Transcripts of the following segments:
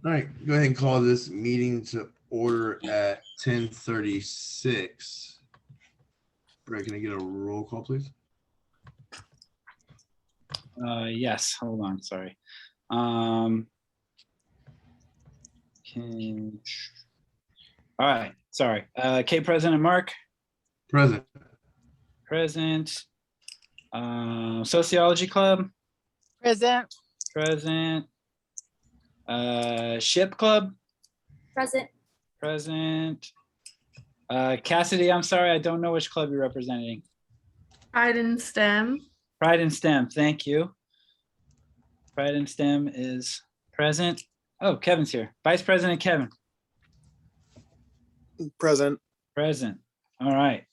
All right, go ahead and call this meeting to order at 10:36. Brett, can I get a roll call, please? Yes, hold on, sorry. All right, sorry. K President Mark, Present. present. Sociology Club, Present. present. Ship Club, Present. present. Cassidy, I'm sorry, I don't know which club you're representing. Pride in STEM. Pride in STEM, thank you. Pride in STEM is present. Oh, Kevin's here. Vice President Kevin. Present. Present. All right.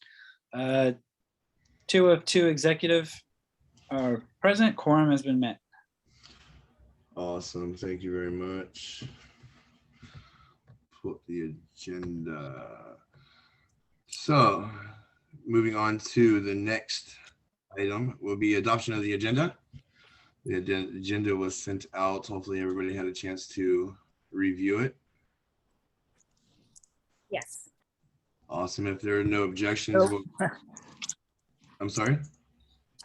2 of 2 executive are present. Quorum has been met. Awesome. Thank you very much. Put the agenda. So moving on to the next item will be adoption of the agenda. The agenda was sent out. Hopefully everybody had a chance to review it. Yes. Awesome. If there are no objections, Nope. I'm sorry?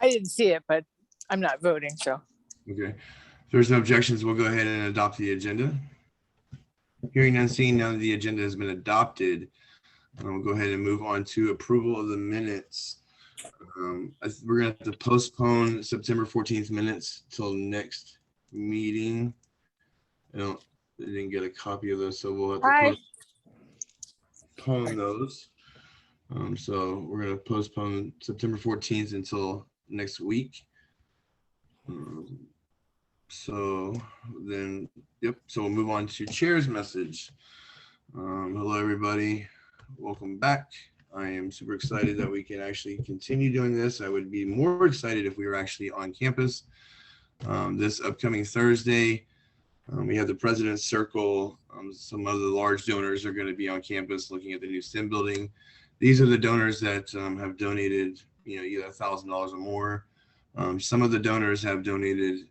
I didn't see it, but I'm not voting, so. Okay. If there's no objections, we'll go ahead and adopt the agenda. Hearing and seeing now that the agenda has been adopted, we'll go ahead and move on to approval of the minutes. We're going to have to postpone September 14th minutes till next meeting. I didn't get a copy of those, so we'll have to Hi. postpone those. So we're going to postpone September 14th until next week. So then, yep. So we'll move on to chair's message. Hello, everybody. Welcome back. I am super excited that we can actually continue doing this. I would be more excited if we were actually on campus. This upcoming Thursday, we have the President's Circle. Some of the large donors are going to be on campus looking at the new STEM building. These are the donors that have donated, either $1,000 or more. Some of the donors have donated,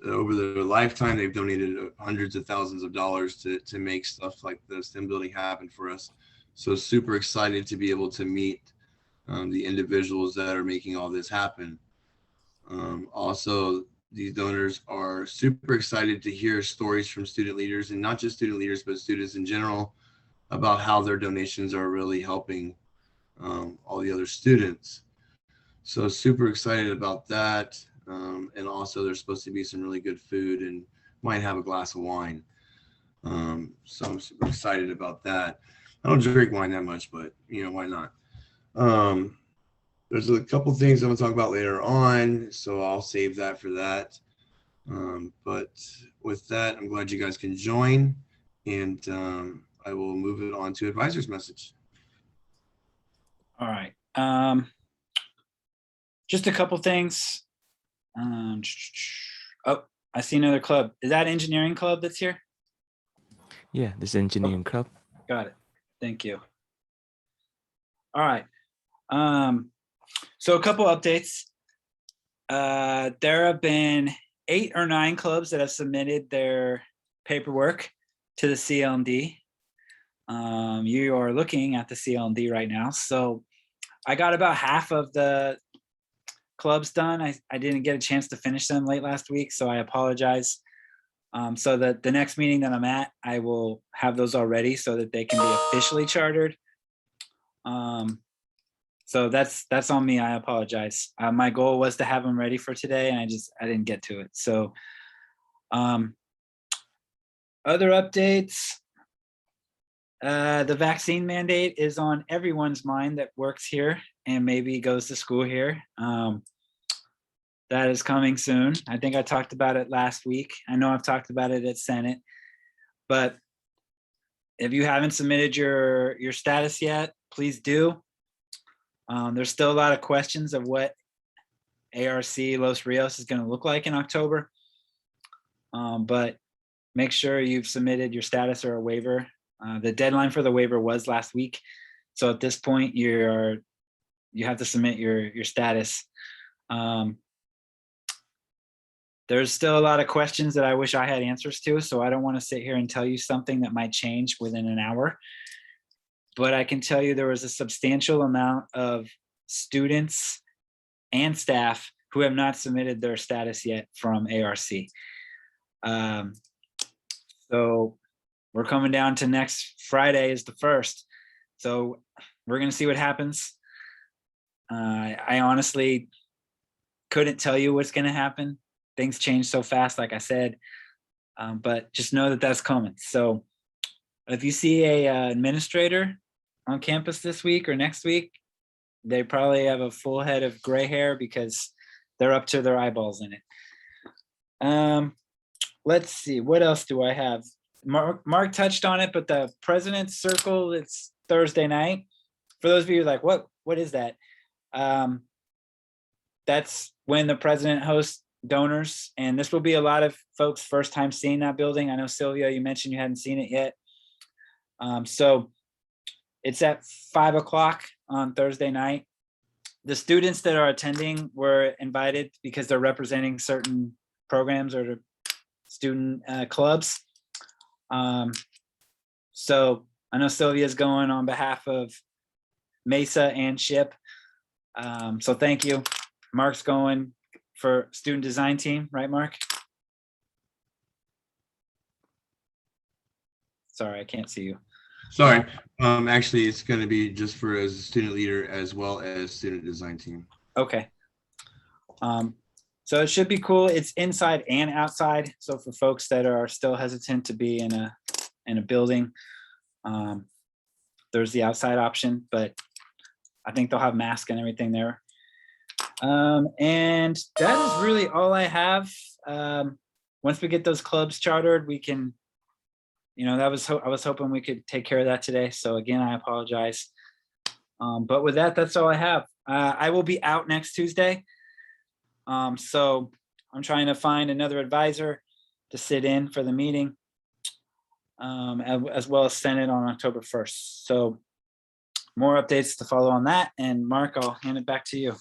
over their lifetime, they've donated hundreds of thousands of dollars to make stuff like the STEM building happen for us. So super excited to be able to meet the individuals that are making all this happen. Also, these donors are super excited to hear stories from student leaders, and not just student leaders, but students in general, about how their donations are really helping all the other students. So super excited about that. And also there's supposed to be some really good food and might have a glass of wine. So I'm super excited about that. I don't drink wine that much, but why not? There's a couple things I'm gonna talk about later on, so I'll save that for that. But with that, I'm glad you guys can join, and I will move it on to advisor's message. All right. Just a couple things. Oh, I see another club. Is that engineering club that's here? Yeah, this engineering club. Got it. Thank you. All right. So a couple updates. There have been 8 or 9 clubs that have submitted their paperwork to the CLMD. You are looking at the CLMD right now. So I got about half of the clubs done. I didn't get a chance to finish them late last week, so I apologize. So that the next meeting that I'm at, I will have those already so that they can be officially chartered. So that's on me. I apologize. My goal was to have them ready for today, and I didn't get to it. So other updates. The vaccine mandate is on everyone's mind that works here and maybe goes to school here. That is coming soon. I think I talked about it last week. I know I've talked about it at Senate, but if you haven't submitted your status yet, please do. There's still a lot of questions of what ARC Los Rios is going to look like in October, but make sure you've submitted your status or a waiver. The deadline for the waiver was last week, so at this point you have to submit your status. there's still a lot of questions that I wish I had answers to, so I don't want to sit here and tell you something that might change within an hour. But I can tell you there was a substantial amount of students and staff who have not submitted their status yet from ARC. So we're coming down to next Friday is the 1st. So we're going to see what happens. I honestly couldn't tell you what's going to happen. Things change so fast, like I said, but just know that that's coming. So if you see a administrator on campus this week or next week, they probably have a full head of gray hair because they're up to their eyeballs in it. Let's see, what else do I have? Mark touched on it, but the President's Circle, it's Thursday night. For those of you like, what is that? That's when the president hosts donors, and this will be a lot of folks' first time seeing that building. I know Silvia, you mentioned you hadn't seen it yet. So it's at 5 o'clock on Thursday night. The students that are attending were invited because they're representing certain programs or student clubs. So I know Sylvia's going on behalf of Mesa and SHIP. So thank you. Mark's going for student design team, right, Mark? Sorry, I can't see you. Sorry. Actually, it's going to be just for as a student leader as well as student design team. Okay. So it should be cool. It's inside and outside. So for folks that are still hesitant to be in a building, there's the outside option, but I think they'll have masks and everything there. And that is really all I have. Once we get those clubs chartered, we can, I was hoping we could take care of that today. So again, I apologize. But with that, that's all I have. I will be out next Tuesday. So I'm trying to find another advisor to sit in for the meeting, as well as Senate on October 1st. So more updates to follow on that. And Mark, I'll hand it back to you.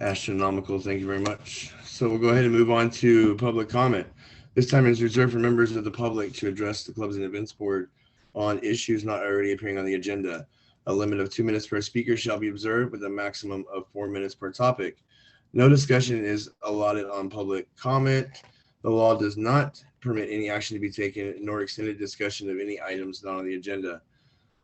Astronomical. Thank you very much. So we'll go ahead and move on to public comment. This time is reserved for members of the public to address the Clubs and Events Board on issues not already appearing on the agenda. A limit of 2 minutes per speaker shall be observed with a maximum of 4 minutes per topic. No discussion is allotted on public comment. The law does not permit any action to be taken nor extended discussion of any items not on the agenda.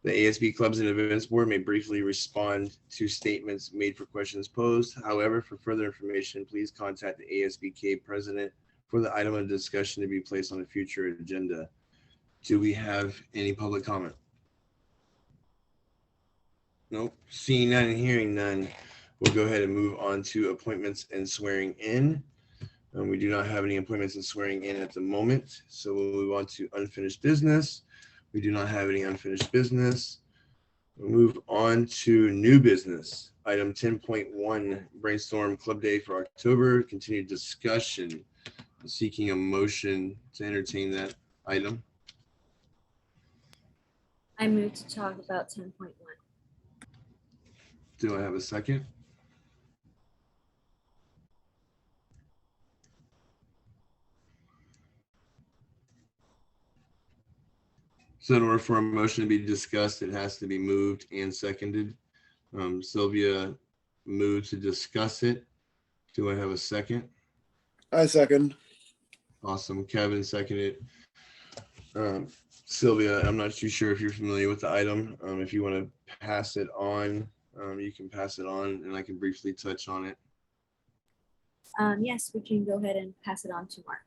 The ASB Clubs and Events Board may briefly respond to statements made for questions posed. However, for further information, please contact the ASBK president for the item of discussion to be placed on a future agenda. Do we have any public comment? Nope. Seeing none and hearing none, we'll go ahead and move on to appointments and swearing in. We do not have any appointments and swearing in at the moment, so we'll move on to unfinished business. We do not have any unfinished business. We'll move on to new business. Item 10.1, brainstorm club day for October, continued discussion. Seeking a motion to entertain that item. I move to talk about 10.1. Do I have a second? So in order for a motion to be discussed, it has to be moved and seconded. Sylvia moved to discuss it. Do I have a second? I second. Awesome. Kevin seconded. Sylvia, I'm not too sure if you're familiar with the item. If you want to pass it on, you can pass it on and I can briefly touch on it. Yes, we can go ahead and pass it on to Mark.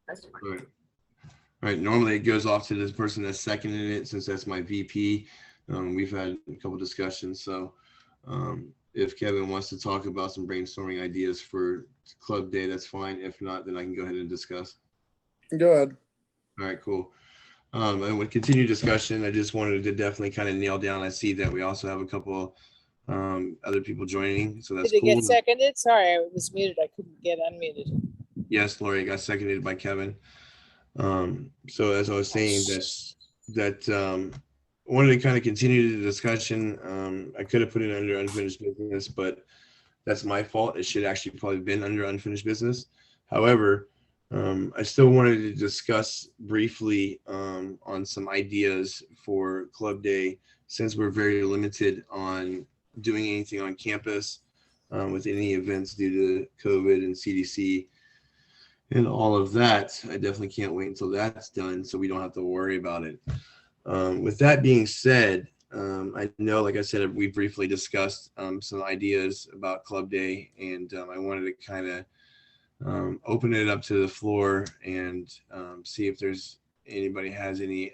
President Mark. All right. All right. Normally it goes off to this person that seconded it since that's my VP. We've had a couple discussions. So if Kevin wants to talk about some brainstorming ideas for club day, that's fine. If not, then I can go ahead and discuss. Go ahead. All right, cool. And with continued discussion, I just wanted to definitely kind of nail down. I see that we also have a couple other people joining, so that's Did it cool. get seconded? Sorry, I was muted. I couldn't get unmuted. Yes, Laurie, got seconded by Kevin. So as I was saying, that wanted to kind of continue the discussion. I could have put it under unfinished business, but That's my fault. It should actually probably been under unfinished business. However, I still wanted to discuss briefly on some ideas for Club Day, since we're very limited on doing anything on campus with any events due to COVID and CDC and all of that. I definitely can't wait until that's done so we don't have to worry about it. With that being said, I know, like I said, we briefly discussed some ideas about Club Day, and I wanted to kind of open it up to the floor and see if there's anybody has any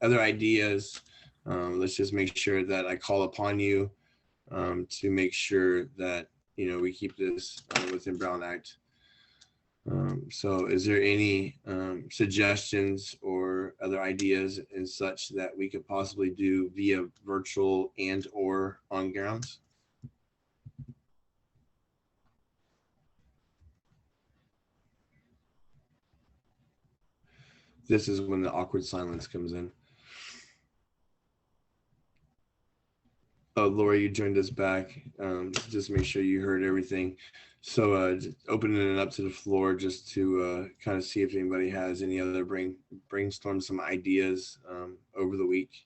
other ideas. Let's just make sure that I call upon you to make sure that, you know, we keep this within Brown Act. So is there any suggestions or other ideas and such that we could possibly do via virtual and or on grounds? This is when the awkward silence comes in. Oh, Laura, you joined us back. Just make sure you heard everything. So just opening it up to the floor just to kind of see if anybody has any other brainstorm some ideas over the week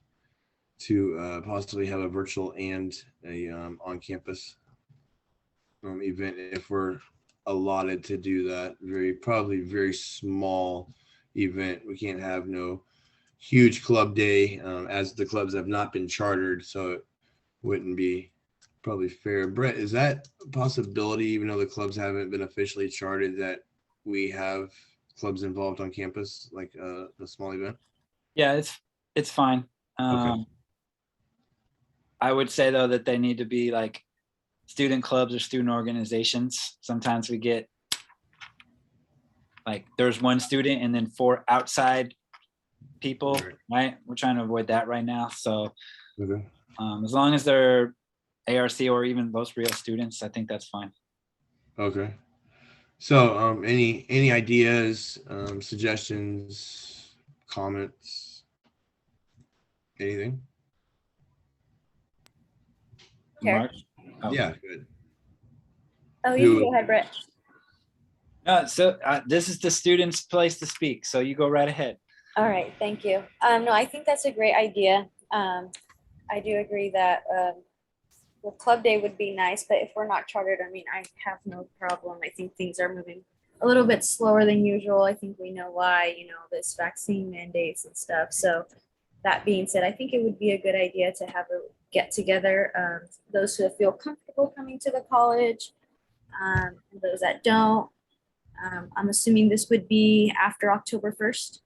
to possibly have a virtual and a on-campus event if we're allotted to do that. Probably very small event. We can't have no huge club day as the clubs have not been chartered, so it wouldn't be probably fair. Brett, is that a possibility, even though the clubs haven't been officially chartered, that we have clubs involved on campus, like a small event? Yeah, it's fine. Okay. I would say though that they need to be like student clubs or student organizations. Sometimes we get like there's one student and then 4 outside people, right? We're trying to avoid that right now. So Okay. as long as they're ARC or even those real students, I think that's fine. Okay. So any ideas, suggestions, comments, anything? Sure. Mark? Oh. Yeah, good. Oh, you can go ahead, Brett. So this is the student's place to speak. So you go right ahead. All right, thank you. No, I think that's a great idea. I do agree that well, Club Day would be nice, but if we're not chartered, I mean, I have no problem. I think things are moving a little bit slower than usual. I think we know why, you know, this vaccine mandates and stuff. So that being said, I think it would be a good idea to have a get together. Those who feel comfortable coming to the college, and those that don't. I'm assuming this would be after October 1st.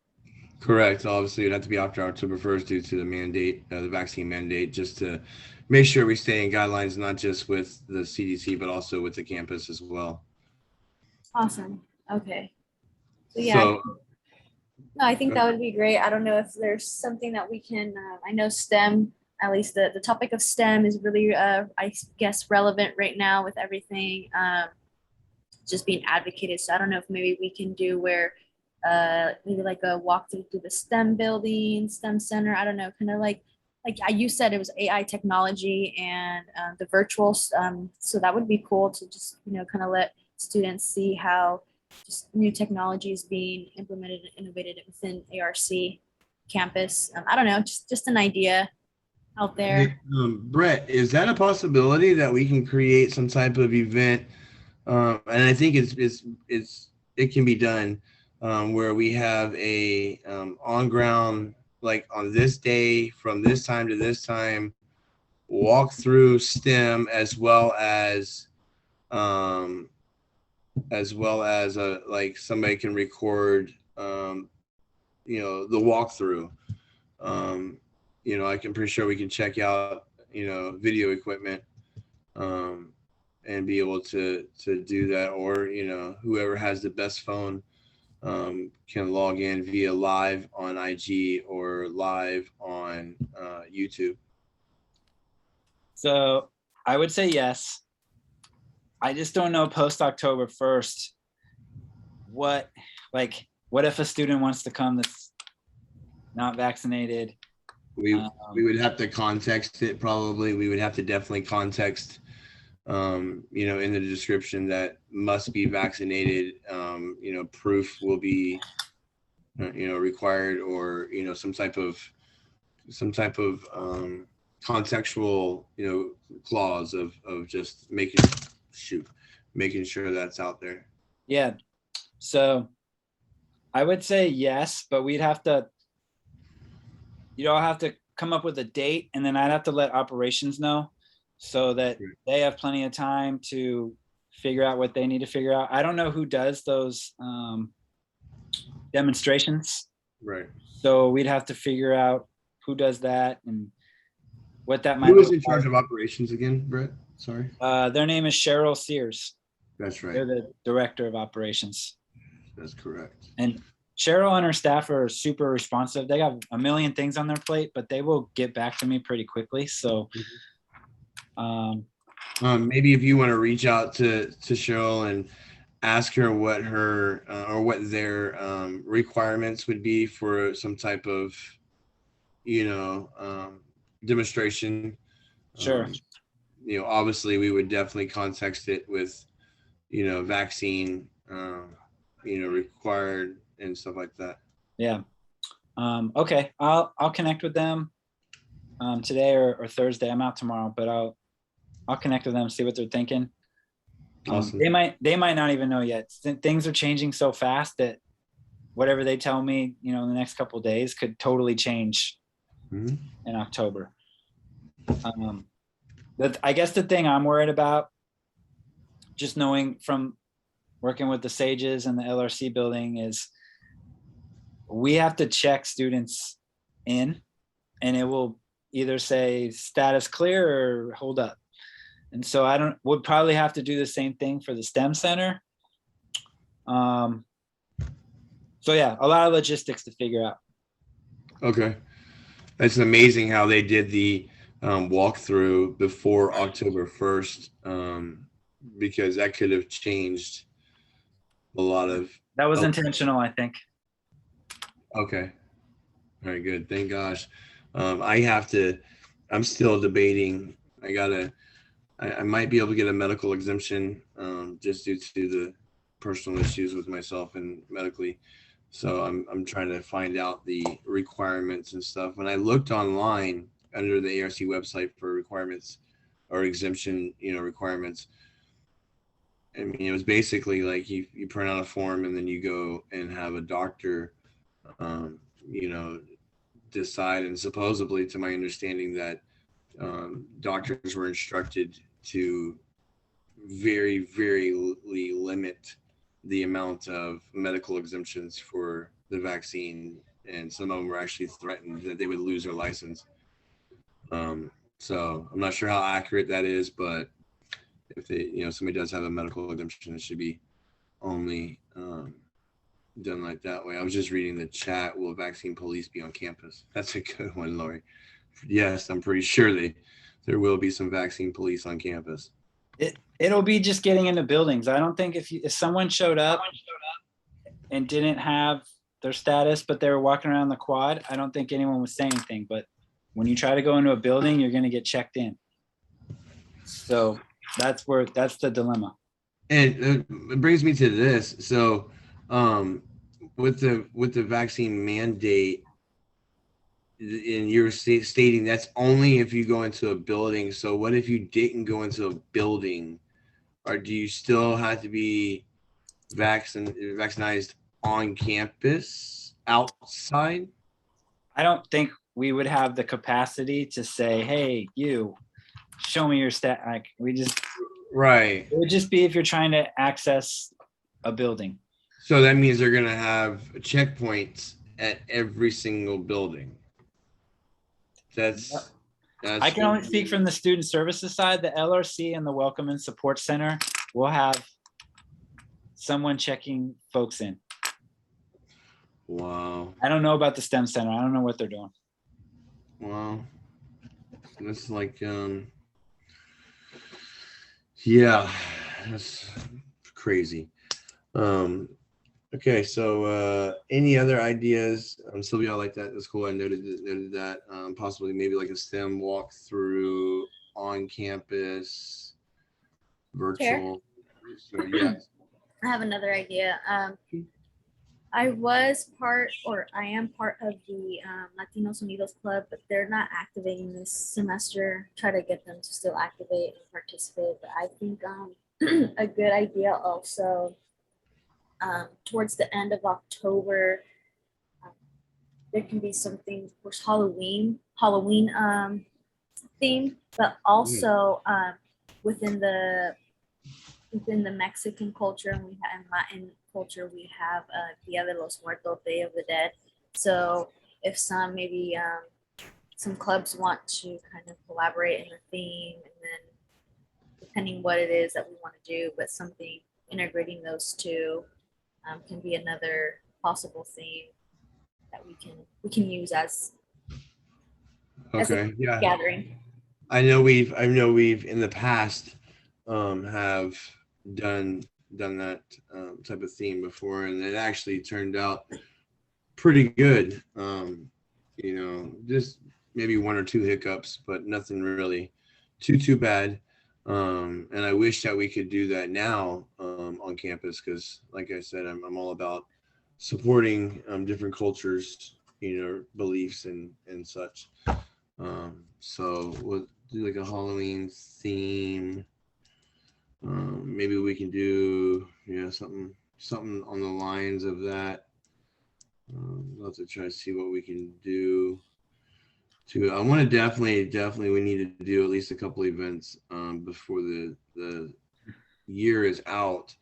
Correct. Obviously, it'd have to be after October 1st due to the mandate, the vaccine mandate, just to make sure we stay in guidelines, not just with the CDC, but also with the campus as well. Awesome. Okay. So yeah, So, no, I think that would be great. I don't know if there's something that we can, I know STEM, at least the topic of STEM is really, I guess, relevant right now with everything just being advocated. So I don't know if maybe we can do where maybe like a walkthrough through the STEM building, STEM center. I don't know, kind of like you said, it was AI technology and the virtual. So that would be cool to just, you know, kind of let students see how just new technology is being implemented and innovated within ARC campus. I don't know, just an idea out there. Brett, is that a possibility that we can create some type of event? And I think it can be done where we have a on ground, like on this day from this time to this time, walk through STEM as well as like somebody can record you know, the walkthrough. You know, I'm pretty sure we can check out, you know, video equipment and be able to do that, or, you know, whoever has the best phone can log in via live on IG or live on YouTube. So I would say yes. I just don't know post October 1st, what if a student wants to come that's not vaccinated? We would have to context it probably. We would have to definitely context in the description that must be vaccinated, proof will be, required, or, some type of contextual, clause of just making sure that's out there. Yeah. So I would say yes, but you'd all have to come up with a date, and then I'd have to let operations know so that they have plenty of time to figure out what they need to figure out. I don't know who does those demonstrations. Right. So we'd have to figure out who does that and what that might Who is look in charge like. of operations again, Brett? Sorry. Their name is Cheryl Sears. That's right. They're the director of operations. That's correct. And Cheryl and her staff are super responsive. They got a million things on their plate, but they will get back to me pretty quickly. So maybe if you want to reach out to Cheryl and ask her what her or what their requirements would be for some type of, demonstration. Sure. Obviously we would definitely context it with, vaccine, required and stuff like that. Yeah. Okay. I'll connect with them today or Thursday. I'm out tomorrow, but I'll connect with them, see what they're thinking. Awesome. They might not even know yet. Things are changing so fast that whatever they tell me, in the next couple of days could totally change in October. I guess the thing I'm worried about, just knowing from working with the Sages and the LRC building, is we have to check students in, and it will either say status clear or hold up. And so we'll probably have to do the same thing for the STEM center. So yeah, a lot of logistics to figure out. Okay. That's amazing how they did the walkthrough before October 1st, because that could have changed a lot of. That was intentional, I think. Okay. All right, good. Thank gosh. I'm still debating. I might be able to get a medical exemption just due to the personal issues with myself and medically. So I'm trying to find out the requirements and stuff. When I looked online under the ARC website for requirements or exemption, requirements, I mean, it was basically like you print out a form and then you go and have a doctor, decide. And supposedly, to my understanding, that doctors were instructed to very, very limit the amount of medical exemptions for the vaccine, and some of them were actually threatened that they would lose their license. So I'm not sure how accurate that is, but if somebody does have a medical exemption, it should be only done like that way. I was just reading the chat. Will vaccine police be on campus? That's a good one, Laurie. Yes, I'm pretty sure there will be some vaccine police on campus. It'll be just getting into buildings. I don't think if someone showed up and didn't have their status, but they were walking around the quad, I don't think anyone would say anything. But when you try to go into a building, you're going to get checked in. So that's the dilemma. And it brings me to this. So with the vaccine mandate, and you're stating that's only if you go into a building. So what if you didn't go into a building, or do you still have to be vaccinated on campus outside? I don't think we would have the capacity to say, hey, you show me your stat. Like Right. It would just be if you're trying to access a building. So that means they're going to have checkpoints at every single building. That's I can only speak from the student services side. The LRC and the Welcome and Support Center will have someone checking folks in. Wow. I don't know about the STEM Center. I don't know what they're doing. Wow. That's like, yeah, that's crazy. Okay, so any other ideas? Sylvia, I like that. That's cool. I noted that. Possibly maybe like a STEM walkthrough on campus. virtual. So yeah. I have another idea. I was part, or I am part of the Latinos Unidos Club, but they're not activating this semester. Try to get them to still activate and participate. But I think a good idea also towards the end of October, there can be something for Halloween theme, but also within the Mexican culture and Latin culture, we have Dia de los Muertos, Day of the Dead. So if some clubs want to kind of collaborate in the theme, and then depending what it is that we want to do, but something integrating those two can be another possible theme that we can use as Okay. Yeah. gathering. I know we've in the past have done that type of theme before, and it actually turned out pretty good. Just maybe one or two hiccups, but nothing really too bad. And I wish that we could do that now on campus, because like I said, I'm all about supporting different cultures, beliefs and such. So we'll do like a Halloween theme. Maybe we can do something on the lines of that. We'll have to try to see what we can do. I want to definitely we need to do at least a couple events before the year is out.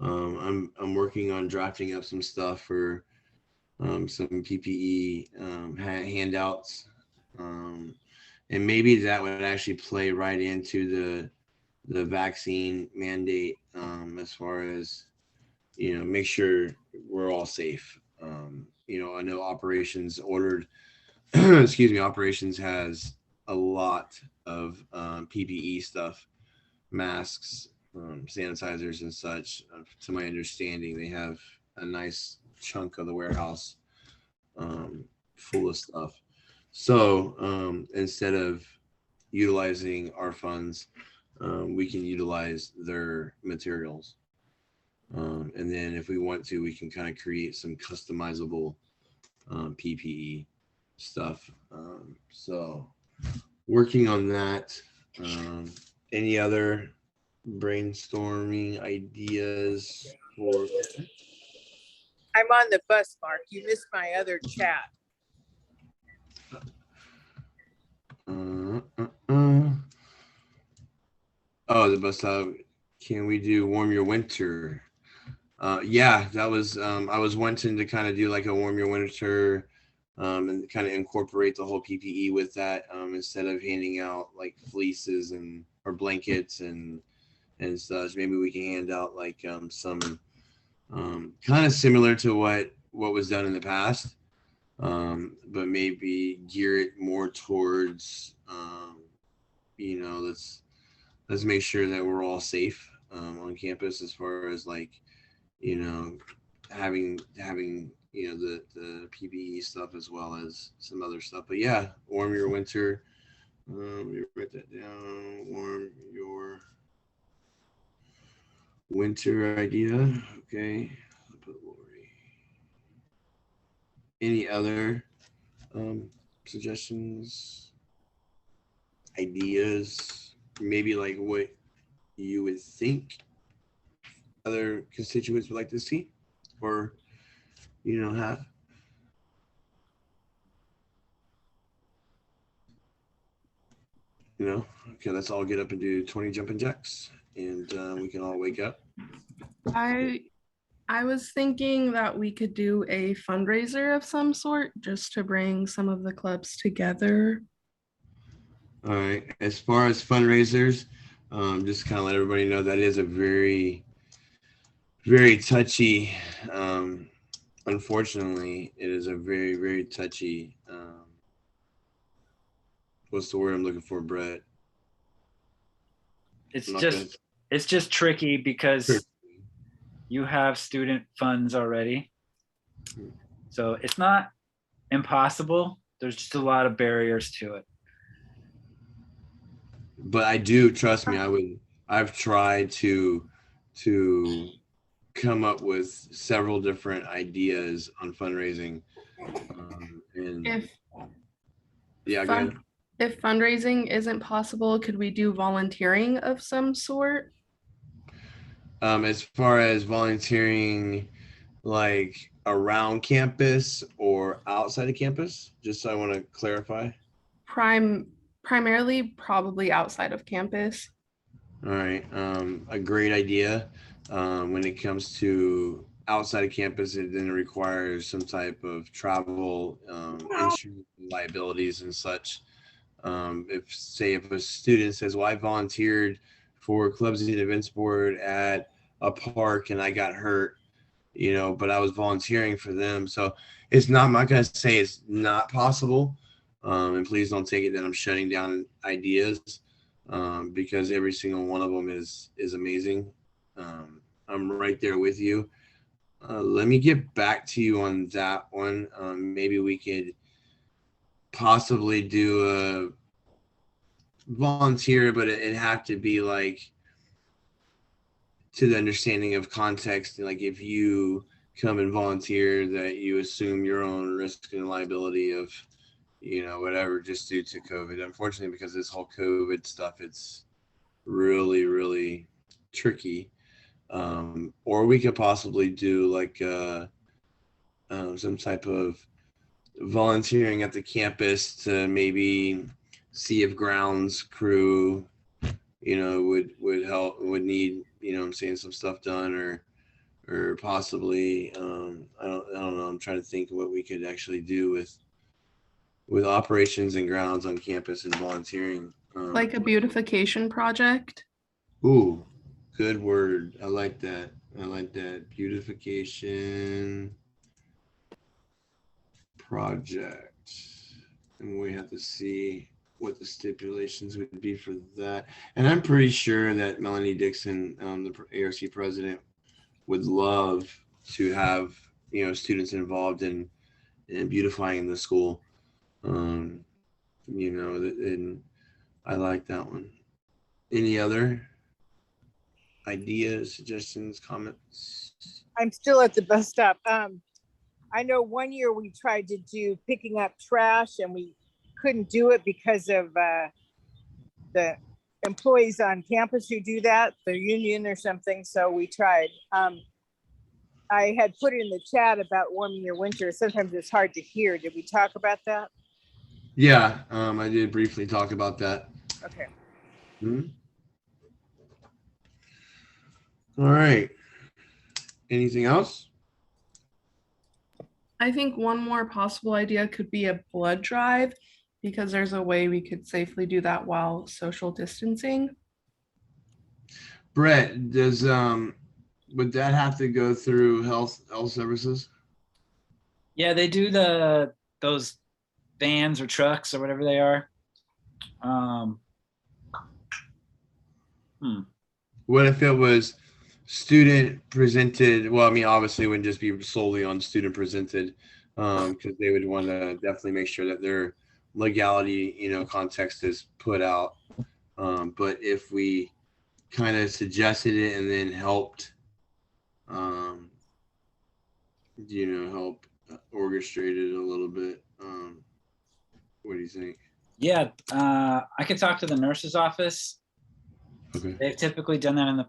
I'm working on drafting up some stuff for some PPE handouts, and maybe that would actually play right into the vaccine mandate, as far as make sure we're all safe. I know operations ordered operations has a lot of PPE stuff, masks, sanitizers and such. To my understanding, they have a nice chunk of the warehouse full of stuff. So instead of utilizing our funds, we can utilize their materials. And then if we want to, we can kind of create some customizable PPE stuff. So working on that. Any other brainstorming ideas for? I'm on the bus, Mark. You missed my other chat. Oh, the bus stop. Can we do warm your winter? Yeah, that was I was wanting to kind of do like a warm your winter, and kind of incorporate the whole PPE with that, instead of handing out like fleeces or blankets and such. Maybe we can hand out like some kind of similar to what was done in the past, but maybe gear it more towards let's make sure that we're all safe on campus, as far as like having the PPE stuff as well as some other stuff. But yeah, warm your winter. Let me write that down. Warm your winter idea. Okay. I'll put Laurie. Any other suggestions, ideas? Maybe like what you would think other constituents would like to see or have? Okay, let's all get up and do 20 jumping jacks, and we can all wake up. I was thinking that we could do a fundraiser of some sort, just to bring some of the clubs together. All right, as far as fundraisers, just kind of let everybody know that is a very, very touchy, unfortunately, it is a very, very touchy, what's the word I'm looking for, Brett? It's just tricky because you have student funds already. So it's not impossible. There's just a lot of barriers to it. But I do, trust me, I would I've tried to come up with several different ideas on fundraising. And If yeah, go fun- ahead. if fundraising isn't possible, could we do volunteering of some sort? As far as volunteering, like around campus or outside of campus, just so I want to clarify. Primarily probably outside of campus. All right, a great idea. When it comes to outside of campus, it then requires some type of travel, insurance liabilities and such. If a student says, well, I volunteered for Clubs and Events Board at a park and I got hurt, but I was volunteering for them. So I'm not going to say it's not possible. And please don't take it that I'm shutting down ideas, because every single one of them is amazing. I'm right there with you. Let me get back to you on that one. Maybe we could possibly do a volunteer, but it'd have to be like to the understanding of context. Like if you come and volunteer, that you assume your own risk and liability of, whatever, just due to COVID. Unfortunately, because this whole COVID stuff, it's really, really tricky. Or we could possibly do like some type of volunteering at the campus to maybe see if grounds crew, would help, would need, I'm saying, some stuff done, or possibly, I don't know. I'm trying to think of what we could actually do with operations and grounds on campus and volunteering. Like a beautification project. Ooh, good word. I like that. Beautification project. And we have to see what the stipulations would be for that. And I'm pretty sure that Melanie Dixon, the ARC president, would love to have, students involved in beautifying the school. And I like that one. Any other ideas, suggestions, comments? I'm still at the bus stop. I know one year we tried to do picking up trash and we couldn't do it because of the employees on campus who do that, the union or something. So we tried. I had put in the chat about warming your winter. Sometimes it's hard to hear. Did we talk about that? Yeah, I did briefly talk about that. Okay. All right. Anything else? I think one more possible idea could be a blood drive, because there's a way we could safely do that while social distancing. Brett, would that have to go through health services? Yeah, they do those vans or trucks or whatever they are. What if it was student presented? Well, I mean, obviously it wouldn't just be solely on student presented, because they would want to definitely make sure that their legality, context is put out. But if we kind of suggested it and then helped, help orchestrate it a little bit. What do you think? Yeah, I could talk to the nurse's office. Okay. They've typically done that in the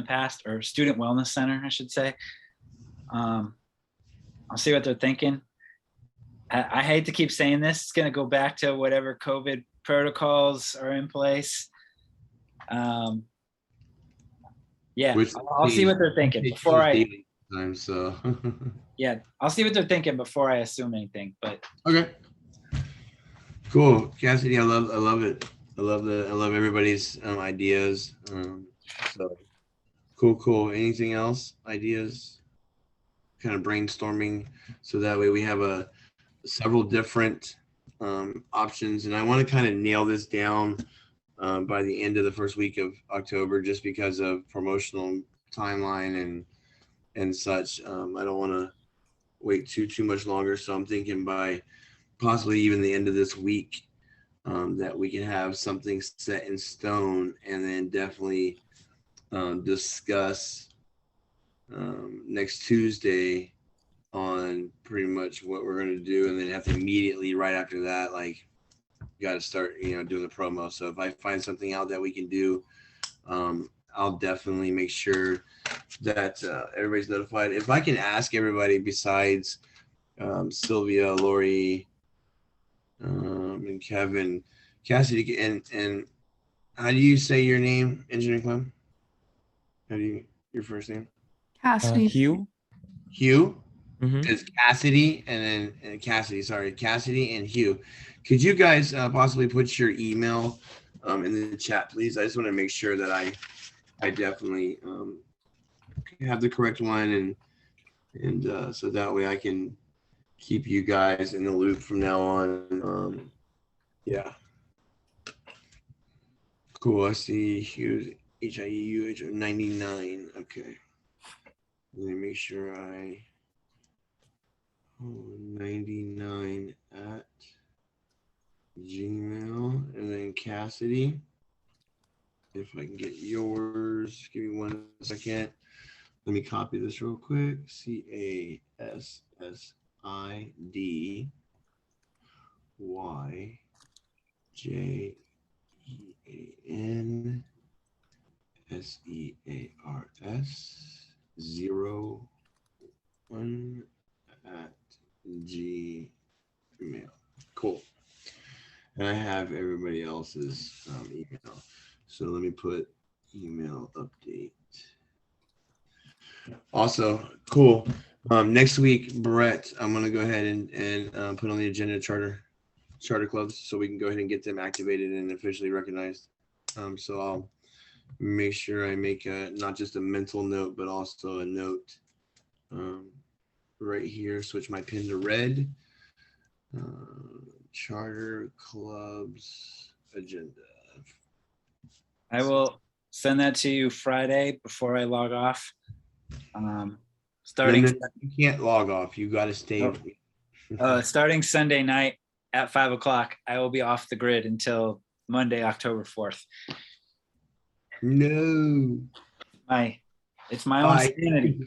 past, or student wellness center, I should say. I'll see what they're thinking. I hate to keep saying this. It's going to go back to whatever COVID protocols are in place. Yeah, I'll see what they're thinking before yeah, I'll see what they're thinking before I assume anything. But okay, cool, Cassidy. I love it. I love everybody's ideas. So cool. Anything else? Ideas? Kind of brainstorming, so that way we have several different options. And I want to kind of nail this down by the end of the first week of October, just because of promotional timeline and such. I don't want to wait too much longer. So I'm thinking by possibly even the end of this week, that we can have something set in stone, and then definitely discuss next Tuesday on pretty much what we're going to do, and then have to immediately right after that, like, got to start, doing the promo. So if I find something out that we can do, I'll definitely make sure that everybody's notified. If I can ask everybody besides Silvia, Laurie, and Kevin, Cassidy, and how do you say your name, Engineer Clem? How do you your first name? Cassidy. Hieu. Hugh. Mhm. It's Cassidy and Cassidy. Sorry, Cassidy and Hugh. Could you guys possibly put your email in the chat, please? I just want to make sure that I definitely have the correct one, and so that way I can keep you guys in the loop from now on. Yeah. Cool. I see Hughes, HIEU 99. Okay. Let me make sure 99 at Gmail, and then Cassidy. If I can get yours, give me 1 second. Let me copy this real quick. CASSIDYJANSEARS 01 at Gmail. Cool. And I have everybody else's email. So let me put email update. Also, cool. Next week, Brett, I'm going to go ahead and put on the agenda charter clubs so we can go ahead and get them activated and officially recognized. So I'll make sure I make not just a mental note, but also a note right here. Switch my pen to red. Charter clubs agenda. I will send that to you Friday before I log off. Starting No, you can't log off. You got to stay. starting Sunday night at 5 o'clock, I will be off the grid until Monday, October 4th. No. It's my own sanity.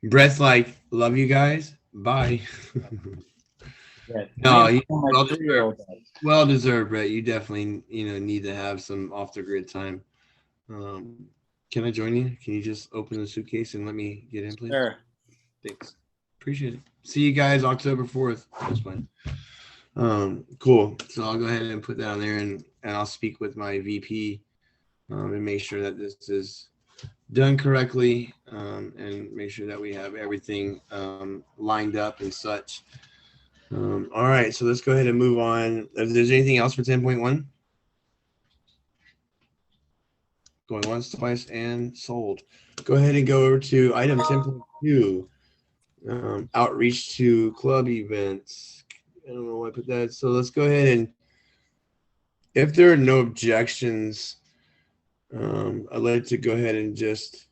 Brett's like, love you guys. Bye. Yeah. No, Me you and my 3-year-old dog. well deserved, Brett. You definitely, need to have some off the grid time. Can I join you? Can you just open the suitcase and let me get in, please? Sure. Thanks. Appreciate it. See you guys October 4th. That's fine. Cool. So I'll go ahead and put that on there, and I'll speak with my VP and make sure that this is done correctly, and make sure that we have everything lined up and such. All right, so let's go ahead and move on. If there's anything else for 10.1? Going once, twice, and sold. Go ahead and go over to item 10.2, outreach to club events. I don't know why I put that. So let's go ahead and, if there are no objections, I'd like to go ahead and just,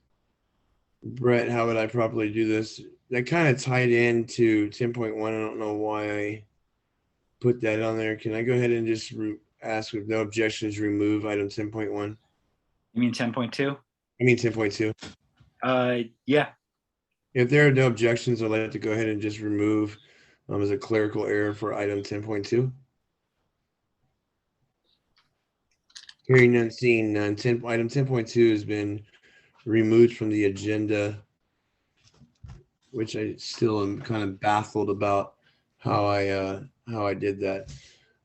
Brett, how would I properly do this? That kind of tied into 10.1. I don't know why I put that on there. Can I go ahead and just ask with no objections, remove item 10.1? You mean 10.2? I mean 10.2. Yeah. If there are no objections, I'd like to go ahead and just remove as a clerical error for item 10.2. Hearing none, seeing none. Item 10.2 has been removed from the agenda, which I still am kind of baffled about how I did that.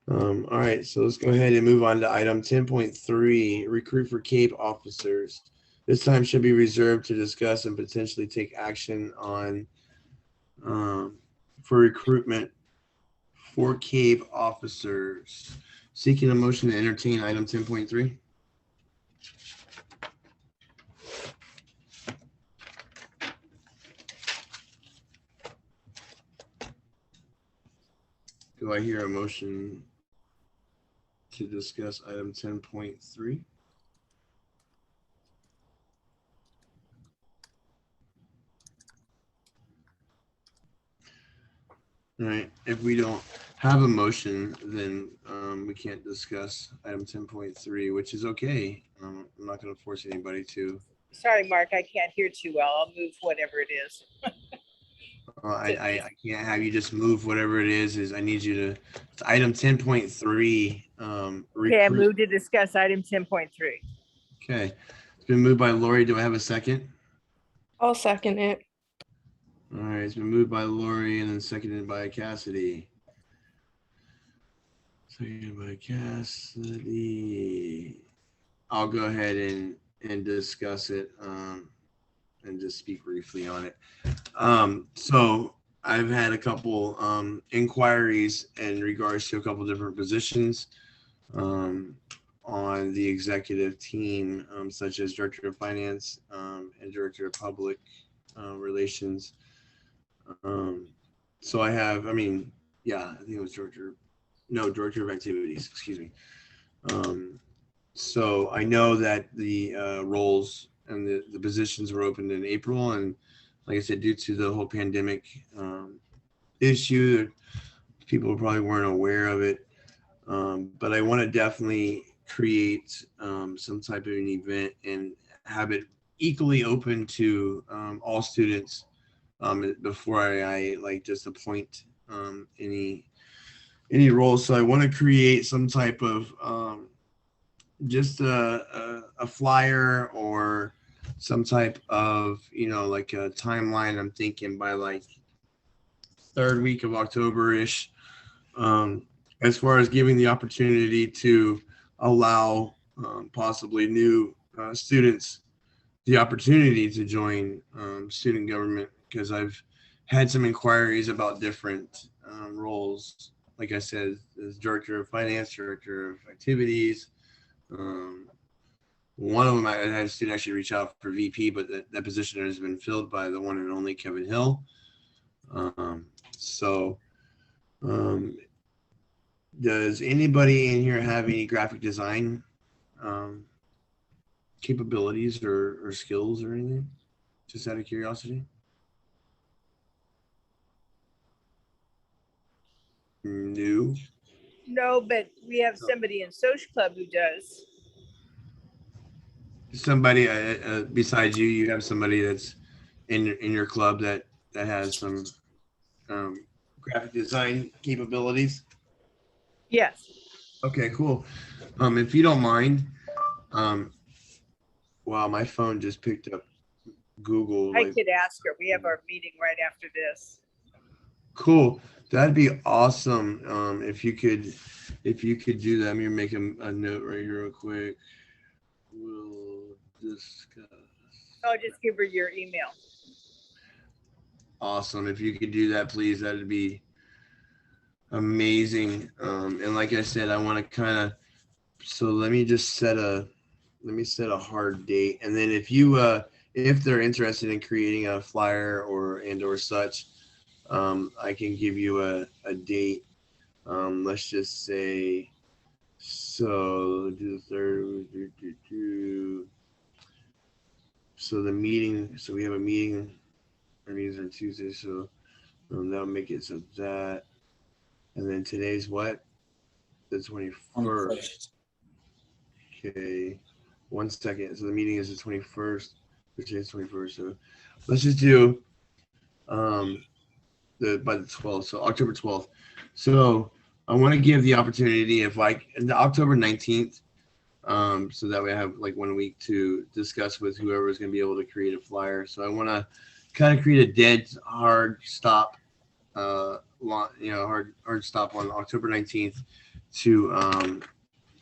All right, so let's go ahead and move on to item 10.3, recruit for CAEB officers. This time should be reserved to discuss and potentially take action on for recruitment for CAEB officers. Seeking a motion to entertain item 10.3. Do I hear a motion to discuss item 10.3? All right, if we don't have a motion, then we can't discuss item 10.3, which is okay. I'm not going to force anybody to. Sorry, Mark, I can't hear too well. I'll move whatever it is. I can't have you just move whatever it is. I need you to, it's item 10.3. Okay, I move to discuss item 10.3. Okay. It's been moved by Lori. Do I have a second? I'll second it. All right. It's been moved by Lori and then seconded by Cassidy. Seconded by Cassidy. I'll go ahead and discuss it and just speak briefly on it. So I've had a couple inquiries in regards to a couple different positions on the executive team, such as Director of Finance and Director of Public Relations. So I have, I think it was Director of Activities, excuse me. So I know that the roles and the positions were opened in April, and like I said, due to the whole pandemic issue, people probably weren't aware of it. But I want to definitely create some type of an event and have it equally open to all students before I like just appoint any roles. So I want to create some type of just a flyer or some type of, like a timeline. I'm thinking by like third week of October-ish, as far as giving the opportunity to allow possibly new students the opportunity to join student government, because I've had some inquiries about different roles. Like I said, as Director of Finance, Director of Activities. One of them, I had a student actually reach out for VP, but that position has been filled by the one and only Kevin Hill. Does anybody in here have any graphic design capabilities or skills or anything? Just out of curiosity. No, but we have somebody in Social Club who does. Somebody besides you, you have somebody that's in your club that has some graphic design capabilities. Yes. Okay, cool. If you don't mind, wow, my phone just picked up Google. I could ask her. We have our meeting right after this. Cool. That'd be awesome. If you could do that. I'm gonna make a note right here real quick. We'll discuss. I'll just give her your email. Awesome. If you could do that, please, that'd be amazing. And like I said, I want to kind of, so let me set a hard date. And then if they're interested in creating a flyer or such, I can give you a date. Let's just say, so do the third. So the meeting. So we have a meeting. Our meetings are Tuesday. So that'll make it so that. And then today's what? The 21st. Okay. 1 second. So the meeting is the 21st. Today's 21st. So let's just do by the 12th. So October 12th. So I want to give the opportunity the October 19th. So that way I have like 1 week to discuss with whoever is going to be able to create a flyer. So I want to kind of create a dead hard stop, hard stop on October 19th to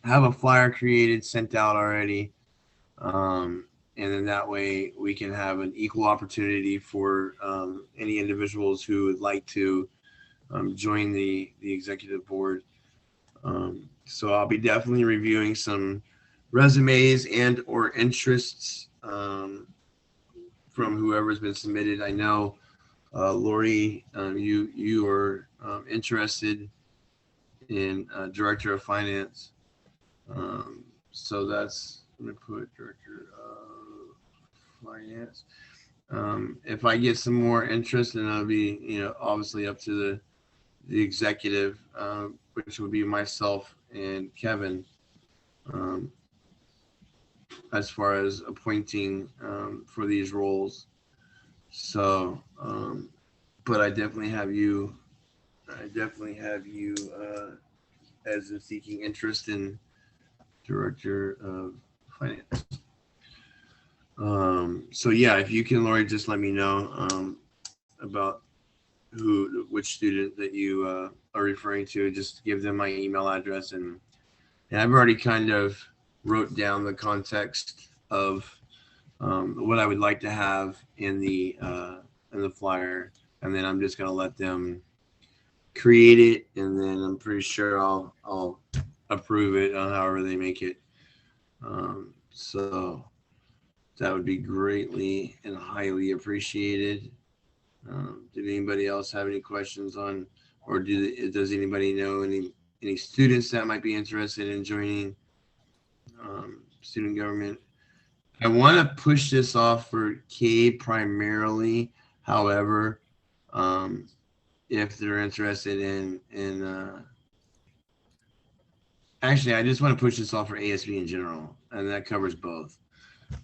have a flyer created, sent out already. And then that way we can have an equal opportunity for any individuals who would like to join the executive board. So I'll be definitely reviewing some resumes and or interests from whoever's been submitted. I know Laurie, you are interested in Director of Finance. So that's, I'm gonna put Director of Finance. If I get some more interest, then that'll be, obviously up to the executive, which would be myself and Kevin, as far as appointing for these roles. So, but I definitely have you as a seeking interest in Director of Finance. So yeah, if you can, Laurie, just let me know about which student that you are referring to. Just give them my email address, and I've already kind of wrote down the context of what I would like to have in the flyer, and then I'm just gonna let them create it, and then I'm pretty sure I'll approve it on however they make it. So that would be greatly and highly appreciated. Did anybody else have any questions on, or does anybody know any students that might be interested in joining student government? I want to push this off for CAEB primarily. However, if they're interested in actually, I just want to push this off for ASB in general, and that covers both.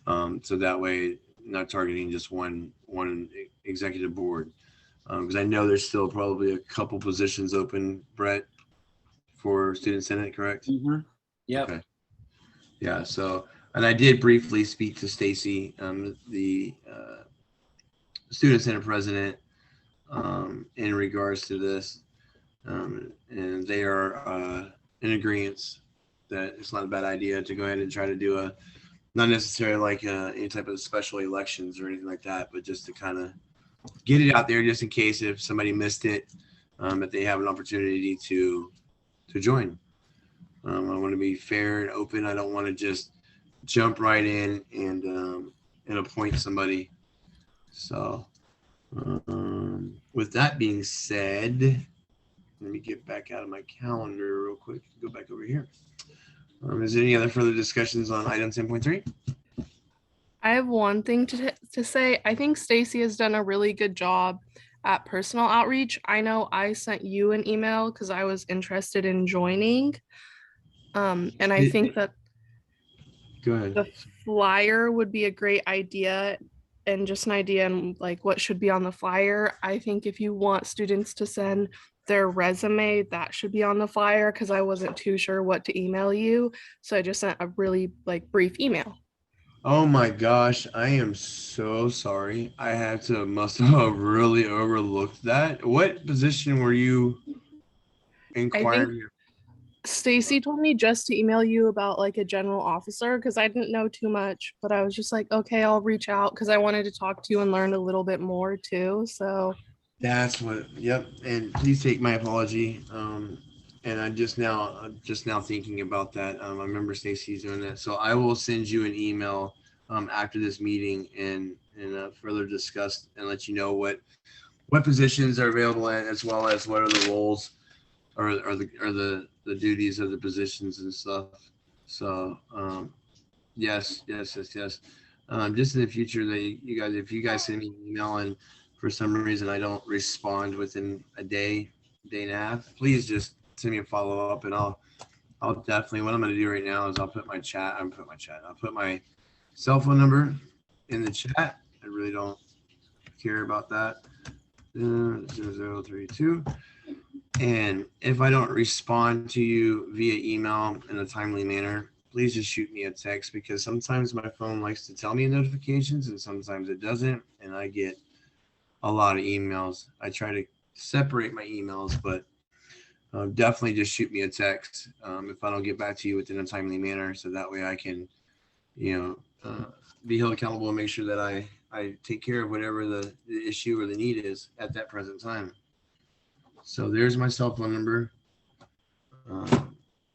So that way, not targeting just one executive board, because I know there's still probably a couple positions open, Brett, for student senate, correct? Mm-hmm. Yep. Okay. Yeah. So, and I did briefly speak to Stacy, the student senate president, in regards to this, and they are in agreement that it's not a bad idea to go ahead and try to do a, not necessarily like any type of special elections or anything like that, but just to kind of get it out there just in case if somebody missed it, that they have an opportunity to join. I want to be fair and open. I don't want to just jump right in and appoint somebody. So with that being said, let me get back out of my calendar real quick. Go back over here. Is there any other further discussions on item 10.3? I have one thing to say. I think Stacy has done a really good job at personal outreach. I know I sent you an email because I was interested in joining. And I think that Go ahead. the flyer would be a great idea, and just an idea and like what should be on the flyer. I think if you want students to send their resume, that should be on the flyer, because I wasn't too sure what to email you. So I just sent a really brief email. Oh my gosh, I am so sorry. Must have really overlooked that. What position were you inquiring? Stacy told me just to email you about like a general officer, because I didn't know too much, but I was just like, okay, I'll reach out because I wanted to talk to you and learn a little bit more too. So That's what, yep. And please take my apology. And I'm just now thinking about that. I remember Stacy's doing that. So I will send you an email after this meeting and further discuss and let you know what positions are available and as well as what are the roles or the duties of the positions and stuff. So yes. Just in the future that if you guys send me an email and for some reason I don't respond within a day and a half, please just send me a follow-up, and I'll definitely, what I'm going to do right now is I'll put my cell phone number in the chat. I really don't care about that. 0032. And if I don't respond to you via email in a timely manner, please just shoot me a text, because sometimes my phone likes to tell me notifications and sometimes it doesn't, and I get a lot of emails. I try to separate my emails, but definitely just shoot me a text if I don't get back to you within a timely manner, so that way I can, be held accountable and make sure that I take care of whatever the issue or the need is at that present time. So there's my cell phone number.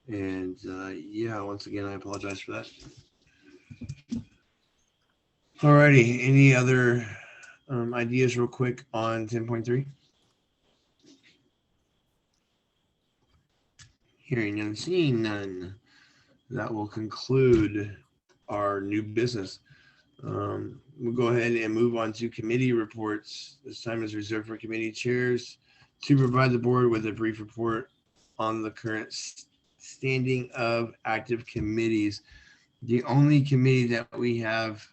Yeah, once again, I apologize for that. Alrighty, any other ideas real quick on 10.3? Hearing and seeing none, that will conclude our new business. We'll go ahead and move on to committee reports. This time is reserved for committee chairs to provide the board with a brief report on the current standing of active committees. The only committee that we have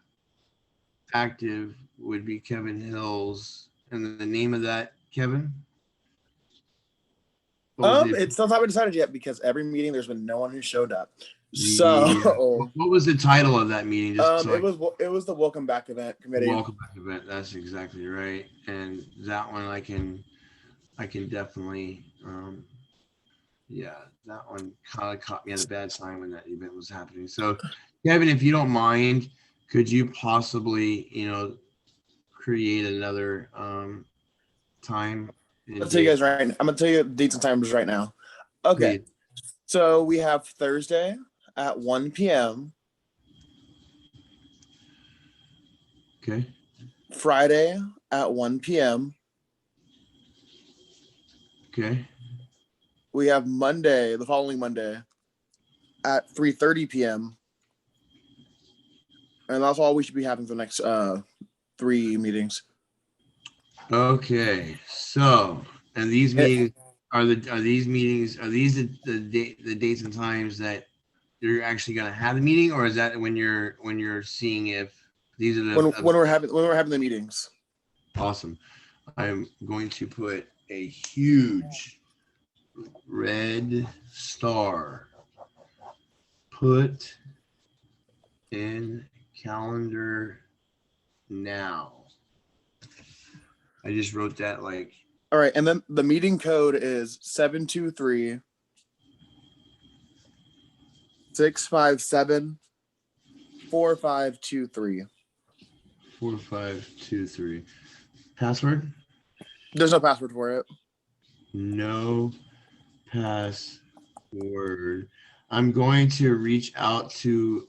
active would be Kevin Hill's. And the name of that, Kevin? It's not that we decided yet because every meeting there's been no one who showed up. So what was the title of that meeting? Just it was the welcome back event committee. Welcome back event. That's exactly right. And that one I can definitely that one kind of caught me at a bad time when that event was happening. So Kevin, if you don't mind, could you possibly, create another time? I'll tell you guys right now. I'm gonna tell you dates and times right now. Okay. Please. So we have Thursday at 1 p.m. Okay. Friday at 1 p.m. Okay. We have Monday, the following Monday, at 3:30 p.m. And that's all we should be having for the next 3 meetings. Okay. So, and these meetings are these the dates and times that you're actually going to have the meeting, or is that when you're seeing if these are the when we're having the meetings? Awesome. I'm going to put a huge red star. Put in calendar now. I just wrote that like. All right, and then the meeting code is 723 657 4523. 4523. Password? There's no password for it. No password. I'm going to reach out to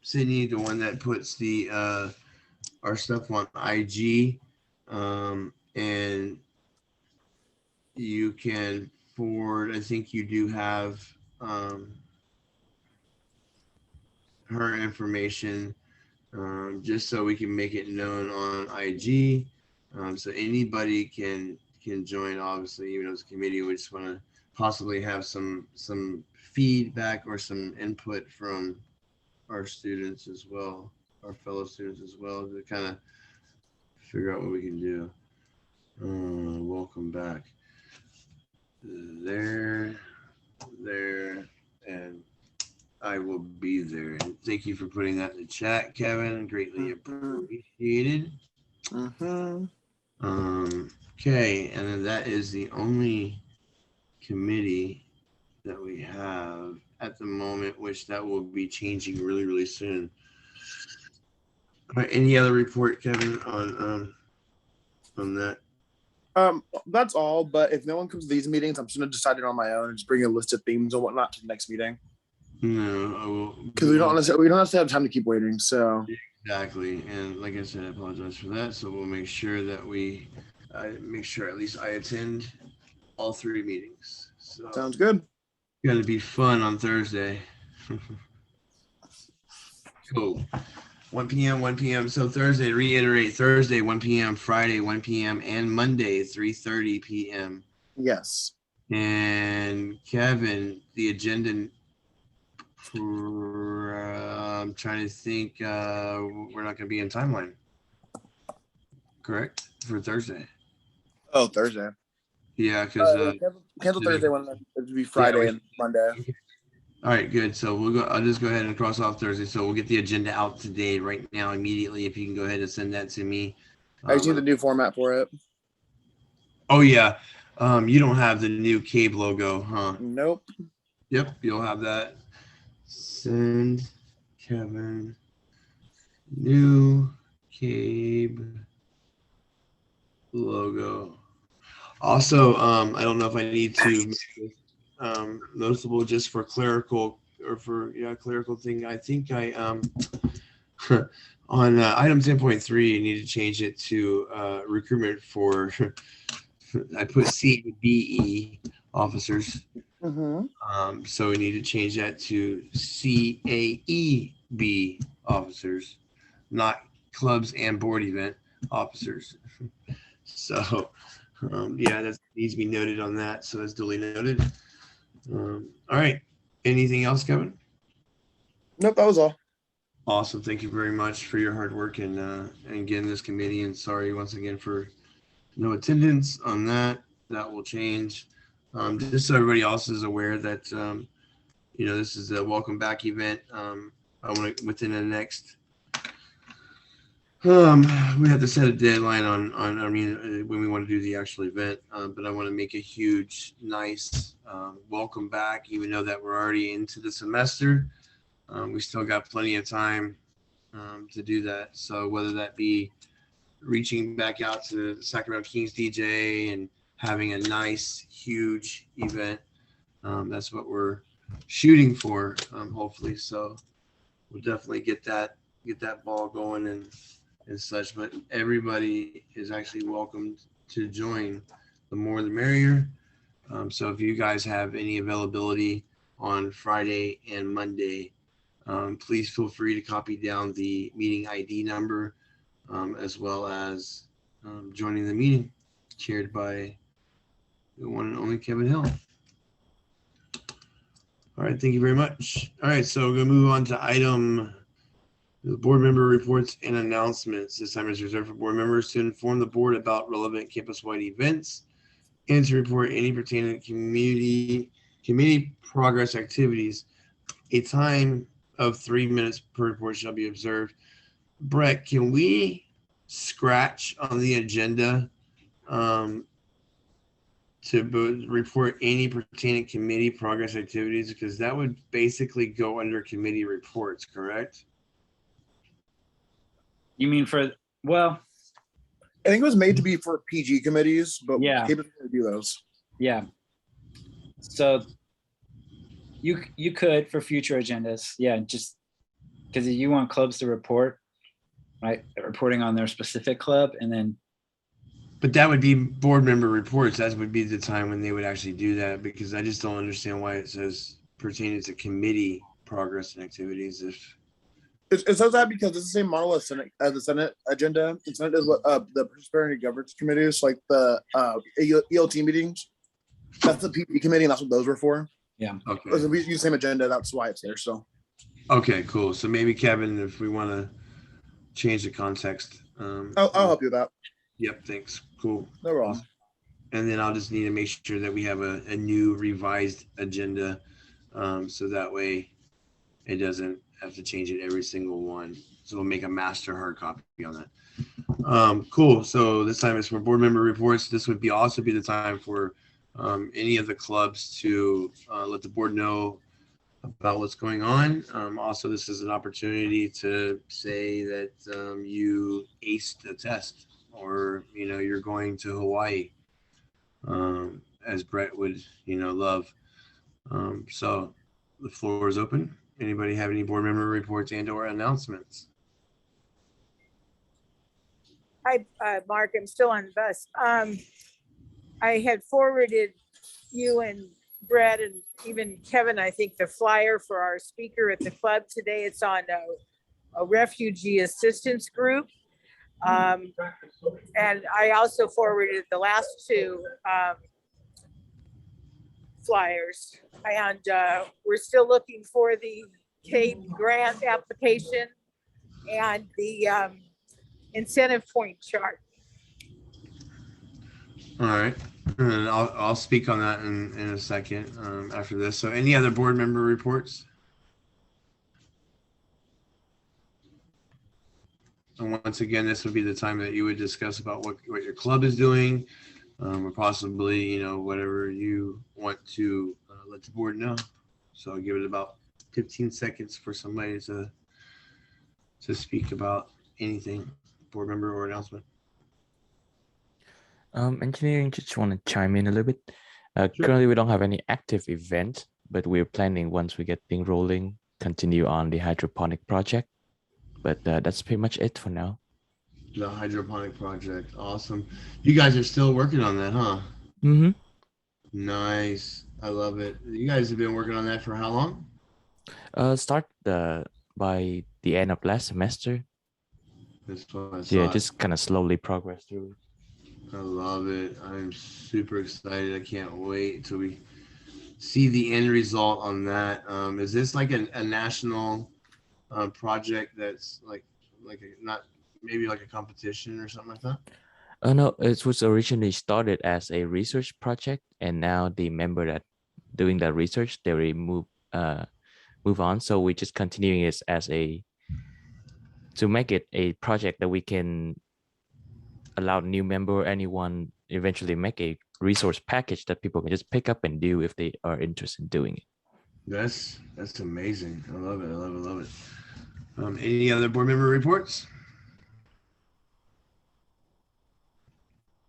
Sydney, the one that puts the our stuff on IG, and you can forward. I think you do have her information, just so we can make it known on IG, so anybody can join. Obviously, even as a committee, we just want to possibly have some feedback or some input from our students as well, our fellow students as well, to kind of figure out what we can do. Welcome back. There, and I will be there. And thank you for putting that in the chat, Kevin. Greatly appreciated. Okay, and then that is the only committee that we have at the moment, which that will be changing really, really soon. All right, any other report, Kevin, on that? That's all. But if no one comes to these meetings, I'm just gonna decide it on my own and just bring a list of themes and whatnot to the next meeting. No, I will, because we don't necessarily have time to keep waiting. So exactly, and like I said, I apologize for that. So we'll make sure that make sure at least I attend all 3 meetings. So sounds good. It's gonna be fun on Thursday. Cool. 1 p.m. So Thursday, reiterate, Thursday 1 p.m., Friday 1 p.m., and Monday 3:30 p.m. Yes. And Kevin, the agenda. I'm trying to think. We're not going to be in timeline, correct? For Thursday. Oh, Thursday. Yeah, because cancel Thursday one. It'd be Friday and Monday. All right, good. So we'll go. I'll just go ahead and cross off Thursday. So we'll get the agenda out today, right now, immediately. If you can go ahead and send that to me. I just need the new format for it. Oh yeah. You don't have the new CAEB logo, huh? Nope. Yep, you'll have that. Send Kevin new CAEB logo. Also, I don't know if I need to make this noticeable just for clerical clerical thing. I think I on item 10.3, you need to change it to recruitment for I put CAEB officers. So we need to change that to CAEB officers, not clubs and board event officers. So, yeah, that needs to be noted on that. So that's duly noted. All right. Anything else, Kevin? Nope, that was all. Awesome. Thank you very much for your hard work and getting this committee. And sorry once again for no attendance on that. That will change. Just so everybody else is aware that this is a welcome back event. I want to within the next. We have to set a deadline on when we want to do the actual event, but I want to make a huge, nice welcome back, even though that we're already into the semester. We still got plenty of time to do that. So whether that be reaching back out to the Sacramento Kings DJ and having a nice, huge event, that's what we're shooting for, hopefully. So we'll definitely get that ball going and such. But everybody is actually welcome to join. The more, the merrier. So if you guys have any availability on Friday and Monday, please feel free to copy down the meeting ID number, as well as joining the meeting, chaired by the one and only Kevin Hill. All right, thank you very much. All right, so we're going to move on to the board member reports and announcements. This time is reserved for board members to inform the board about relevant campus-wide events and to report any pertaining community progress activities. A time of 3 minutes per report shall be observed. Brett, can we scratch on the agenda to report any pertaining committee progress activities? Because that would basically go under committee reports, correct? You mean well, I think it was made to be for PG committees, but Yeah. CAEB doesn't really do those. yeah. So you could for future agendas, yeah, just because you want clubs to report, right? Reporting on their specific club, and then But that would be board member reports. That would be the time when they would actually do that, because I just don't understand why it says pertaining to committee progress and activities. It says that because it's the same model as the Senate agenda. The Senate is what the Prosperity Governance Committees, like the ELT meetings. That's the PP committee, and that's what those were for. yeah. Okay. We use the same agenda. That's why it's there. So. Okay, cool. So maybe Kevin, if we want to change the context. I'll help you with that. Yep. Thanks. Cool. No problem. And then I'll just need to make sure that we have a new revised agenda, so that way it doesn't have to change it every single one. So we'll make a master hard copy on that. Cool. So this time is for board member reports. This would also be the time for any of the clubs to let the board know about what's going on. Also, this is an opportunity to say that you aced a test, or you're going to Hawaii, as Brett would love. So the floor is open. Anybody have any board member reports and or announcements? Hi, Mark, I'm still on the bus. I had forwarded you and Brett and even Kevin, I think, the flyer for our speaker at the club today. It's on a refugee assistance group. And I also forwarded the last two flyers. And we're still looking for the CAEB grant application and the incentive point chart. All right, and I'll speak on that in a second after this. So any other board member reports? And once again, this would be the time that you would discuss about what your club is doing, or possibly, whatever you want to let the board know. So I'll give it about 15 seconds for somebody to speak about anything, board member or announcement. Engineering, just want to chime in a little bit. Sure. Currently, we don't have any active event, but we're planning, once we get things rolling, continue on the hydroponic project. But that's pretty much it for now. The hydroponic project, awesome. You guys are still working on that, huh? Mm-hmm. Nice, I love it. You guys have been working on that for how long? Start by the end of last semester. That's what I So yeah, thought. just kind of slowly progress through. I love it. I'm super excited. I can't wait till we see the end result on that. Is this like a national project that's like not maybe like a competition or something like that? Oh no, it was originally started as a research project, and now the member that doing that research, they will move on. So we're just continuing it as to make it a project that we can allow new member, anyone eventually make a resource package that people can just pick up and do if they are interested in doing it. That's amazing. I love it. I love it. Love it. Any other board member reports?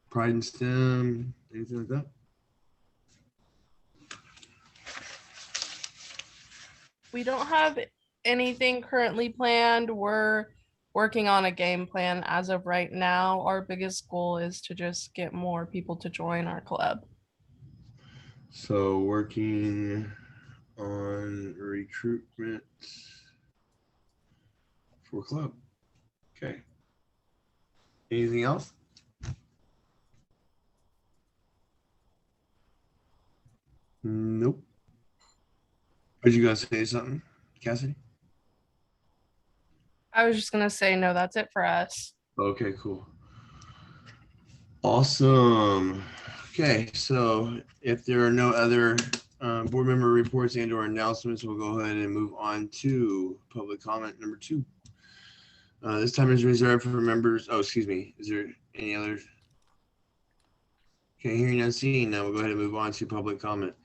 Pride in STEM, anything like that? We don't have anything currently planned. We're working on a game plan as of right now. Our biggest goal is to just get more people to join our club. So working on recruitment for club. Okay. Anything else? Nope. Are you guys say something, Cassidy? I was just gonna say, no, that's it for us. Okay, cool. Awesome. Okay, so if there are no other board member reports and or announcements, we'll go ahead and move on to public comment number 2. This time is reserved for members. Oh, excuse me. Is there any other? Okay, hearing and seeing. Now we'll go ahead and move on to public comment.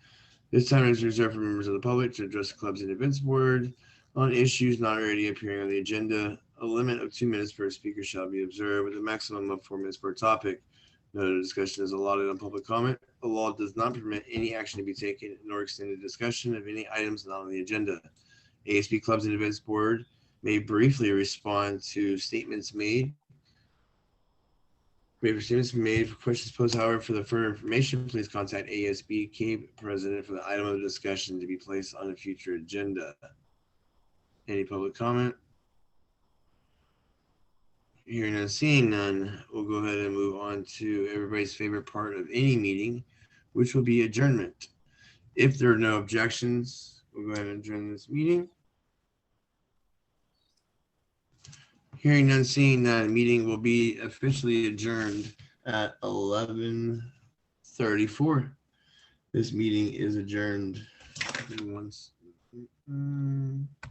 This time is reserved for members of the public to address the clubs and events board on issues not already appearing on the agenda. A limit of 2 minutes per speaker shall be observed with a maximum of 4 minutes per topic. No discussion is allotted on public comment. The law does not permit any action to be taken nor extended discussion of any items not on the agenda. ASB Clubs and Events Board may briefly respond to statements made. For questions posed. However, for the further information, please contact ASB CAEB president for the item of discussion to be placed on a future agenda. Any public comment? Hearing and seeing none, we'll go ahead and move on to everybody's favorite part of any meeting, which will be adjournment. If there are no objections, we'll go ahead and adjourn this meeting. Hearing none, seeing none, meeting will be officially adjourned at 11:34. This meeting is adjourned.